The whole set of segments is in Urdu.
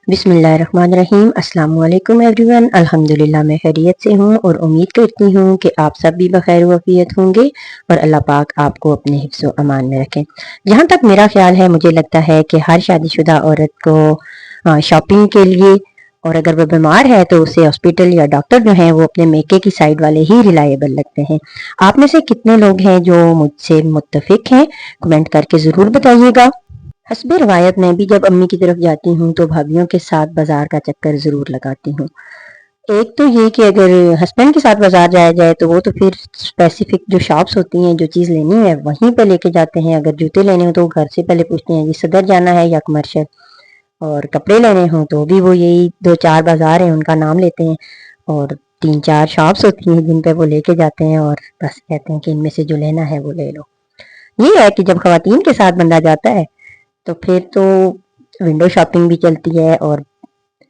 بسم اللہ الرحمن الرحیم۔ السلام علیکم ایوری ون۔ الحمدللہ میں خیریت سے ہوں اور امید کرتی ہوں کہ آپ سب بھی بخیر وعافیت ہوں گے اور اللہ پاک آپ کو اپنے حفظ و امان میں رکھیں۔ جہاں تک میرا خیال ہے، مجھے لگتا ہے کہ ہر شادی شدہ عورت کو شاپنگ کے لیے، اور اگر وہ بیمار ہے تو اسے ہاسپٹل یا ڈاکٹر جو ہیں وہ اپنے میکے کی سائیڈ والے ہی ریلائبل لگتے ہیں۔ آپ میں سے کتنے لوگ ہیں جو مجھ سے متفق ہیں؟ کمنٹ کر کے ضرور بتائیے گا۔ حسب روایت میں بھی جب امی کی طرف جاتی ہوں تو بھابھیوں کے ساتھ بازار کا چکر ضرور لگاتی ہوں۔ ایک تو یہ کہ اگر ہسبینڈ کے ساتھ بازار جایا جائے تو وہ تو پھر اسپیسیفک جو شاپس ہوتی ہیں، جو چیز لینی ہے وہیں پہ لے کے جاتے ہیں۔ اگر جوتے لینے ہوں تو گھر سے پہلے پوچھتے ہیں جی صدر جانا ہے یا کمرشل، اور کپڑے لینے ہوں تو بھی وہ یہی 2-4 بازار ہیں ان کا نام لیتے ہیں اور 3-4 شاپس ہوتی ہیں جن پہ وہ لے کے جاتے ہیں اور بس کہتے ہیں کہ ان میں سے جو لینا ہے وہ لے لو۔ یہ ہے کہ جب خواتین کے ساتھ بندہ جاتا ہے تو پھر تو ونڈو شاپنگ بھی چلتی ہے اور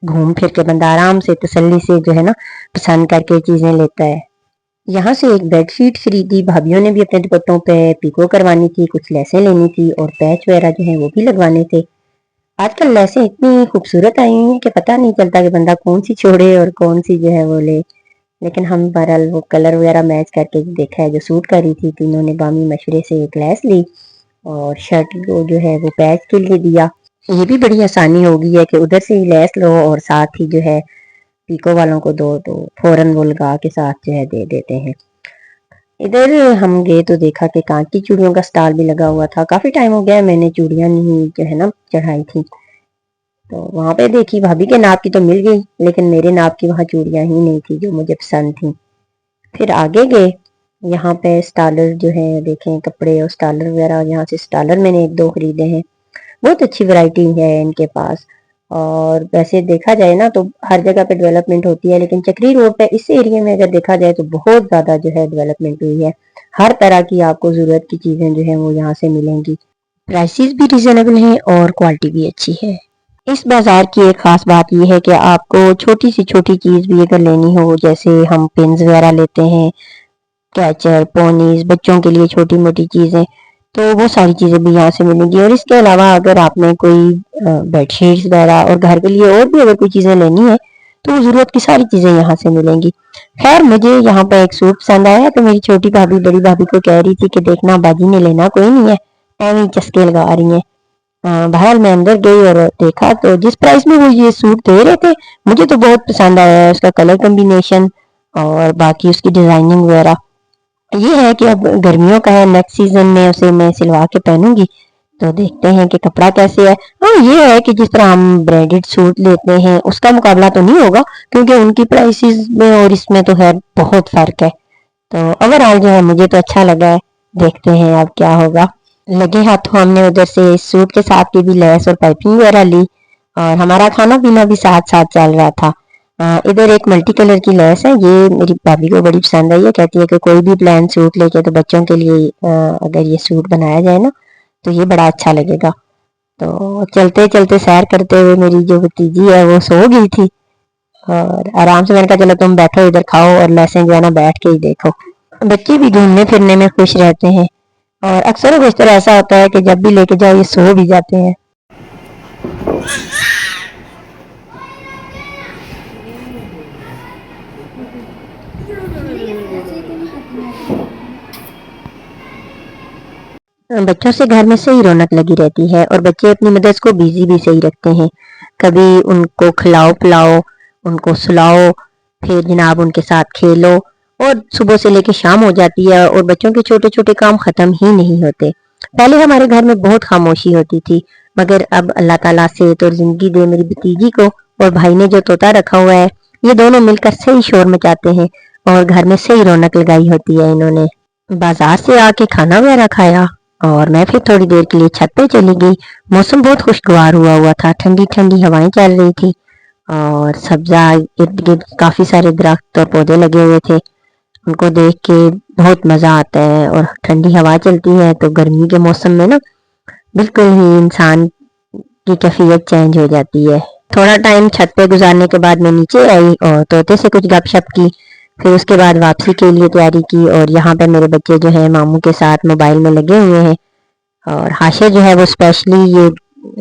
گھوم پھر کے بندہ آرام سے تسلی سے جو ہے نا پسند کر کے چیزیں لیتا ہے۔ یہاں سے ایک بیڈ شیٹ خریدی، بھابھیوں نے بھی اپنے دوپٹوں پہ پیکو کروانی تھی، کچھ لیسیں لینی تھی اور پیچ وغیرہ جو ہیں وہ بھی لگوانے تھے۔ آج کل لیسیں اتنی خوبصورت آئی ہیں کہ پتہ نہیں چلتا کہ بندہ کون سی چھوڑے اور کون سی جو ہے وہ لے، لیکن ہم بہرحال وہ کلر وغیرہ میچ کر کے دیکھا ہے جو سوٹ کر رہی تھی۔ تینوں نے بامی مشورے سے ایک لیس لی اور شرٹ کو جو ہے وہ پیچ کے لیے دیا۔ یہ بھی بڑی آسانی ہو گئی ہے کہ ادھر سے ہی لیس لو اور ساتھ ہی جو ہے پیکو والوں کو دو تو فوراً وہ لگا کے ساتھ جو ہے دے دیتے ہیں۔ ادھر ہم گئے تو دیکھا کہ کانچ کی چوڑیوں کا سٹال بھی لگا ہوا تھا۔ کافی ٹائم ہو گیا میں نے چوڑیاں نہیں جو ہے نا چڑھائی تھی، تو وہاں پہ دیکھی بھابھی کے ناپ کی تو مل گئی لیکن میرے ناپ کی وہاں چوڑیاں ہی نہیں تھی جو مجھے پسند تھیں۔ پھر آگے گئے، یہاں پہ سٹالر جو ہیں دیکھیں کپڑے اور سٹالر وغیرہ، یہاں سے سٹالر میں نے 1-2 خریدے ہیں۔ بہت اچھی ورائٹی ہے ان کے پاس، اور ویسے دیکھا جائے نا تو ہر جگہ پہ ڈیولپمنٹ ہوتی ہے لیکن چکری روڈ پہ اس ایریے میں اگر دیکھا جائے تو بہت زیادہ جو ہے ڈیولپمنٹ ہوئی ہے۔ ہر طرح کی آپ کو ضرورت کی چیزیں جو ہیں وہ یہاں سے ملیں گی، پرائسز بھی ریزنیبل ہیں اور کوالٹی بھی اچھی ہے۔ اس بازار کی ایک خاص بات یہ ہے کہ آپ کو چھوٹی سی چھوٹی چیز بھی اگر لینی ہو، جیسے ہم پنز وغیرہ لیتے ہیں، کیچر، پونیز، بچوں کے لیے چھوٹی موٹی چیزیں، تو وہ ساری چیزیں بھی یہاں سے ملیں گی۔ اور اس کے علاوہ اگر آپ نے کوئی بیڈ شیٹس وغیرہ اور گھر کے لیے اور بھی اگر کوئی چیزیں لینی ہے تو ضرورت کی ساری چیزیں یہاں سے ملیں گی۔ خیر مجھے یہاں پہ ایک سوٹ پسند آیا تو میری چھوٹی بھابھی بڑی بھابھی کو کہہ رہی تھی کہ دیکھنا باجی نے لینا کوئی نہیں ہے، ایویں چسکے لگا رہی ہیں۔ بہرحال میں اندر گئی اور دیکھا تو جس پرائس میں وہ یہ سوٹ دے رہے تھے مجھے تو بہت پسند آیا ہے، اس کا کلر کمبینیشن اور باقی اس کی ڈیزائننگ وغیرہ۔ یہ ہے کہ اب گرمیوں کا ہے، نیکسٹ سیزن میں اسے میں سلوا کے پہنوں گی تو دیکھتے ہیں کہ کپڑا کیسے ہے۔ ہاں یہ ہے کہ جس طرح ہم برانڈڈ سوٹ لیتے ہیں اس کا مقابلہ تو نہیں ہوگا کیونکہ ان کی پرائسز میں اور اس میں تو خیر بہت فرق ہے۔ تو اوورآل جو ہے مجھے تو اچھا لگا ہے، دیکھتے ہیں اب کیا ہوگا۔ لگے ہاتھوں ہم نے ادھر سے سوٹ کے ساتھ کی بھی لیس اور پائپنگ وغیرہ لی اور ہمارا کھانا پینا بھی ساتھ ساتھ چل رہا تھا۔ ادھر ایک ملٹی کلر کی لیس ہے، یہ میری بھابھی کو بڑی پسند ہے، یہ کہتی ہے کہ کوئی بھی پلین سوٹ لے کے تو بچوں کے لیے اگر یہ سوٹ بنایا جائے نا تو یہ بڑا اچھا لگے گا۔ تو چلتے چلتے سیر کرتے ہوئے میری جو بھتیجی ہے وہ سو گئی تھی اور آرام سے میں نے کہا چلو تم بیٹھو ادھر کھاؤ اور لیسیں جو ہے نا بیٹھ کے ہی دیکھو۔ بچے بھی گھومنے پھرنے میں خوش رہتے ہیں اور اکثر و بیشتر ایسا ہوتا ہے کہ جب بھی لے کے جاؤ یہ سو بھی جاتے ہیں۔ بچوں سے گھر میں صحیح رونق لگی رہتی ہے اور بچے اپنی مدرس کو بیزی بھی صحیح رکھتے ہیں۔ کبھی ان کو کھلاؤ پلاؤ، ان کو سلاؤ، پھر جناب ان کے ساتھ کھیلو، اور صبح سے لے کے شام ہو جاتی ہے اور بچوں کے چھوٹے چھوٹے کام ختم ہی نہیں ہوتے۔ پہلے ہمارے گھر میں بہت خاموشی ہوتی تھی مگر اب اللہ تعالیٰ سے تو زندگی دے میری بھتیجی کو اور بھائی نے جو طوطا رکھا ہوا ہے، یہ دونوں مل کر صحیح شور مچاتے ہیں اور گھر میں صحیح رونق لگائی ہوتی ہے انہوں نے۔ بازار سے آ کے کھانا وغیرہ کھایا اور میں پھر تھوڑی دیر کے لیے چھت پہ چلی گئی۔ موسم بہت خوشگوار ہوا تھا، ٹھنڈی ٹھنڈی ہوائیں چل رہی تھی اور سبزہ ارد گرد کافی سارے درخت اور پودے لگے ہوئے تھے، ان کو دیکھ کے بہت مزہ آتا ہے۔ اور ٹھنڈی ہوا چلتی ہے تو گرمی کے موسم میں نا بالکل ہی انسان کی کیفیت چینج ہو جاتی ہے۔ تھوڑا ٹائم چھت پہ گزارنے کے بعد میں نیچے آئی اور طوطے سے کچھ گپ شپ کی، پھر اس کے بعد واپسی کے لیے تیاری کی۔ اور یہاں پہ میرے بچے جو ہیں ماموں کے ساتھ موبائل میں لگے ہوئے ہیں اور حاشر جو ہے وہ اسپیشلی یہ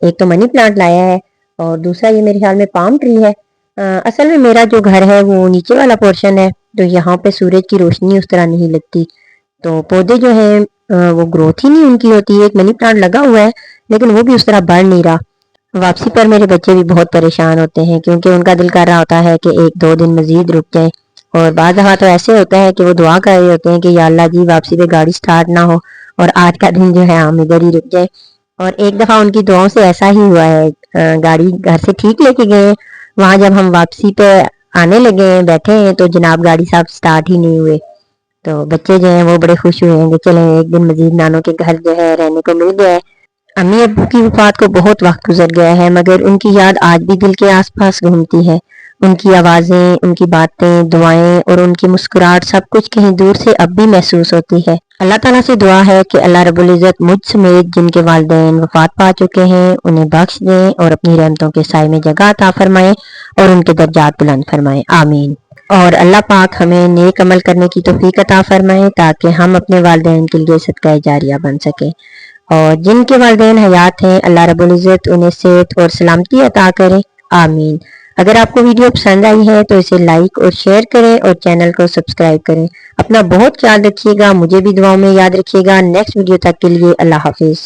ایک تو منی پلانٹ لایا ہے اور دوسرا یہ میرے خیال میں پام ٹری ہے. اصل میں میرا جو گھر ہے وہ نیچے والا پورشن ہے تو یہاں پہ سورج کی روشنی اس طرح نہیں لگتی, تو پودے جو ہیں وہ گروتھ ہی نہیں ان کی ہوتی ہے. ایک منی پلانٹ لگا ہوا ہے لیکن وہ بھی اس طرح بڑھ نہیں رہا. واپسی پر میرے بچے بھی بہت پریشان ہوتے ہیں کیونکہ ان کا دل کر رہا ہوتا ہے کہ 1-2 دن مزید رک جائیں, اور بعض دفعہ تو ایسے ہوتا ہے کہ وہ دعا کر رہے ہوتے ہیں کہ یا اللہ جی واپسی پہ گاڑی سٹارٹ نہ ہو اور آج کا دن جو ہے ہم ادھر ہی رک جائے. اور ایک دفعہ ان کی دعاؤں سے ایسا ہی ہوا ہے, گاڑی گھر سے ٹھیک لے کے گئے, وہاں جب ہم واپسی پہ آنے لگے ہیں بیٹھے ہیں تو جناب گاڑی صاحب سٹارٹ ہی نہیں ہوئے. تو بچے جو ہیں وہ بڑے خوش ہوئے ہیں کہ چلیں ایک دن مزید نانوں کے گھر جو ہے رہنے کو مل گیا ہے. امی ابو کی وفات کو بہت وقت گزر گیا ہے مگر ان کی یاد آج بھی دل کے آس پاس گھومتی ہے. ان کی آوازیں, ان کی باتیں, دعائیں اور ان کی مسکراہٹ سب کچھ کہیں دور سے اب بھی محسوس ہوتی ہے. اللہ تعالیٰ سے دعا ہے کہ اللہ رب العزت مجھ سمیت جن کے والدین وفات پا چکے ہیں انہیں بخش دیں اور اپنی رحمتوں کے سائے میں جگہ عطا فرمائیں اور ان کے درجات بلند فرمائیں, آمین. اور اللہ پاک ہمیں نیک عمل کرنے کی توفیق عطا فرمائے تاکہ ہم اپنے والدین کے لیے صدقہ جاریہ بن سکیں, اور جن کے والدین حیات ہیں اللہ رب العزت انہیں صحت اور سلامتی عطا کرے, آمین. اگر آپ کو ویڈیو پسند آئی ہے تو اسے لائک اور شیئر کریں اور چینل کو سبسکرائب کریں. اپنا بہت خیال رکھیے گا, مجھے بھی دعاؤں میں یاد رکھیے گا. نیکسٹ ویڈیو تک کے لیے اللہ حافظ.